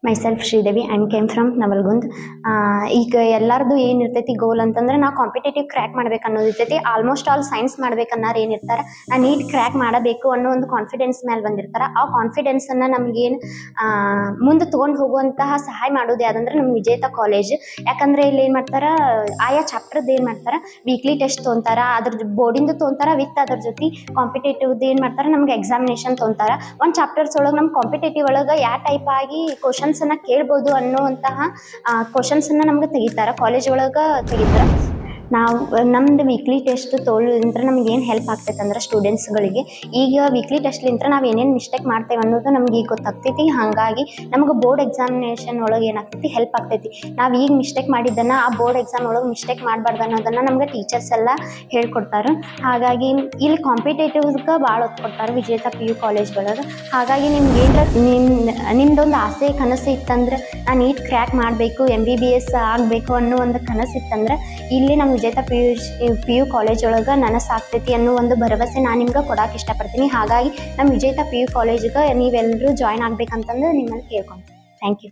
Myself Sridevi and came from Navalgund. ಈಗ ಎಲ್ಲರದು ಏನಿರ್ತೈತಿ ಗೋಲ್ ಅಂತಂದ್ರೆ ನಾವು ಕಾಂಪಿಟೇಟಿವ್ ಕ್ರ್ಯಾಕ್ ಮಾಡ್ಬೇಕು ಅನ್ನೋದು ಇರ್ತೈತಿ. ಆಲ್ಮೋಸ್ಟ್ ಆಲ್ ಸೈನ್ಸ್ ಮಾಡ್ಬೇಕನ್ನೋರು ಏನಿರ್ತಾರೆ ನಾನು ನೀಟ್ ಕ್ರ್ಯಾಕ್ ಮಾಡಬೇಕು ಅನ್ನೋ ಒಂದು ಕಾನ್ಫಿಡೆನ್ಸ್ ಮೇಲೆ ಬಂದಿರ್ತಾರೆ. ಆ ಕಾನ್ಫಿಡೆನ್ಸನ್ನು ನಮಗೇನು ಮುಂದೆ ತೊಗೊಂಡು ಹೋಗುವಂತಹ ಸಹಾಯ ಮಾಡೋದು ಯಾವುದಂದ್ರೆ ನಮ್ಮ ವಿಜೇತ ಕಾಲೇಜ್. ಯಾಕಂದರೆ ಇಲ್ಲಿ ಏನು ಮಾಡ್ತಾರೆ, ಆಯಾ ಚಾಪ್ಟರ್ದು ಏನು ಮಾಡ್ತಾರೆ ವೀಕ್ಲಿ ಟೆಸ್ಟ್ ತೊಗೊಂತಾರೆ, ಅದ್ರ ಬೋರ್ಡಿಂದು ತೊಗೊಂತಾರೆ, ವಿತ್ ಅದ್ರ ಜೊತೆ ಕಾಂಪಿಟೇಟಿವ್ದು ಏನು ಮಾಡ್ತಾರೆ ನಮ್ಗೆ ಎಕ್ಸಾಮಿನೇಷನ್ ತೊಗೊಂತಾರೆ. ಒಂದು ಚಾಪ್ಟರ್ಸ್ ಒಳಗೆ ನಮ್ಮ ಕಾಂಪಿಟೇಟಿವ್ ಒಳಗೆ ಯಾವ ಟೈಪ್ ಆಗಿ ಕ್ವಶನ್ಸನ್ನು ಕೇಳ್ಬೋದು ಅನ್ನುವಂತಹ ಕ್ವಶನ್ಸನ್ನು ನಮ್ಗೆ ತೆಗಿತಾರೆ, ಕಾಲೇಜ್ ಒಳಗೆ ತೆಗಿತಾರೆ. ನಾವು ನಮ್ದು ವೀಕ್ಲಿ ಟೆಸ್ಟ್ ತೊಗೊಳ್ಳೋದ್ರಿಂದ ನಮ್ಗೆ ಏನು ಹೆಲ್ಪ್ ಆಗ್ತೈತೆ ಅಂದ್ರೆ ಸ್ಟೂಡೆಂಟ್ಸ್ಗಳಿಗೆ ಈಗ ವೀಕ್ಲಿ ಟೆಸ್ಟ್ಲಿಂತ ನಾವು ಏನೇನು ಮಿಸ್ಟೇಕ್ ಮಾಡ್ತೇವೆ ಅನ್ನೋದು ನಮ್ಗೆ ಈಗ ಗೊತ್ತಾಗ್ತೈತಿ. ಹಾಗಾಗಿ ನಮ್ಗೆ ಬೋರ್ಡ್ ಎಕ್ಸಾಮಿನೇಷನ್ ಒಳಗೆ ಏನಾಗ್ತೈತಿ ಹೆಲ್ಪ್ ಆಗ್ತೈತಿ. ನಾವು ಈಗ ಮಿಸ್ಟೇಕ್ ಮಾಡಿದ್ದನ್ನು ಆ ಬೋರ್ಡ್ ಎಕ್ಸಾಮ್ ಒಳಗೆ ಮಿಸ್ಟೇಕ್ ಮಾಡಬಾರ್ದು ಅನ್ನೋದನ್ನು ನಮ್ಗೆ ಟೀಚರ್ಸ್ ಎಲ್ಲ ಹೇಳ್ಕೊಡ್ತಾರೆ. ಹಾಗಾಗಿ ಇಲ್ಲಿ ಕಾಂಪಿಟೇಟಿವ್ಗೆ ಭಾಳ ಒತ್ತು ಕೊಡ್ತಾರೆ ವಿಜೇತ PU ಕಾಲೇಜ್ ಒಳಗೆ. ಹಾಗಾಗಿ ನಿಮ್ಗೆ ಏನರ ನಿಮ್ದೊಂದು ಆಸೆ ಕನಸು ಇತ್ತಂದ್ರೆ ನಾನು ನೀಟ್ ಕ್ರ್ಯಾಕ್ ಮಾಡಬೇಕು, MBBS ಆಗಬೇಕು ಅನ್ನೋ ಒಂದು ಕನಸು ಇತ್ತಂದ್ರೆ ಇಲ್ಲಿ ನಮ್ಮ ವಿಜೇತ PU ಕಾಲೇಜ್ ಒಳಗೆ ನನಸಾಗ್ತೈತಿ ಅನ್ನೋ ಒಂದು ಭರವಸೆ ನಾನು ನಿಮ್ಗೆ ಕೊಡೋಕೆ ಇಷ್ಟಪಡ್ತೀನಿ. ಹಾಗಾಗಿ ನಮ್ಮ ವಿಜೇತ PU ಕಾಲೇಜ್ಗೆ ನೀವೆಲ್ಲರೂ ಜಾಯ್ನ್ ಆಗ್ಬೇಕಂತಂದು ನಿಮ್ಮಲ್ಲಿ ಕೇಳ್ಕೊಂತೀನಿ. Thank you.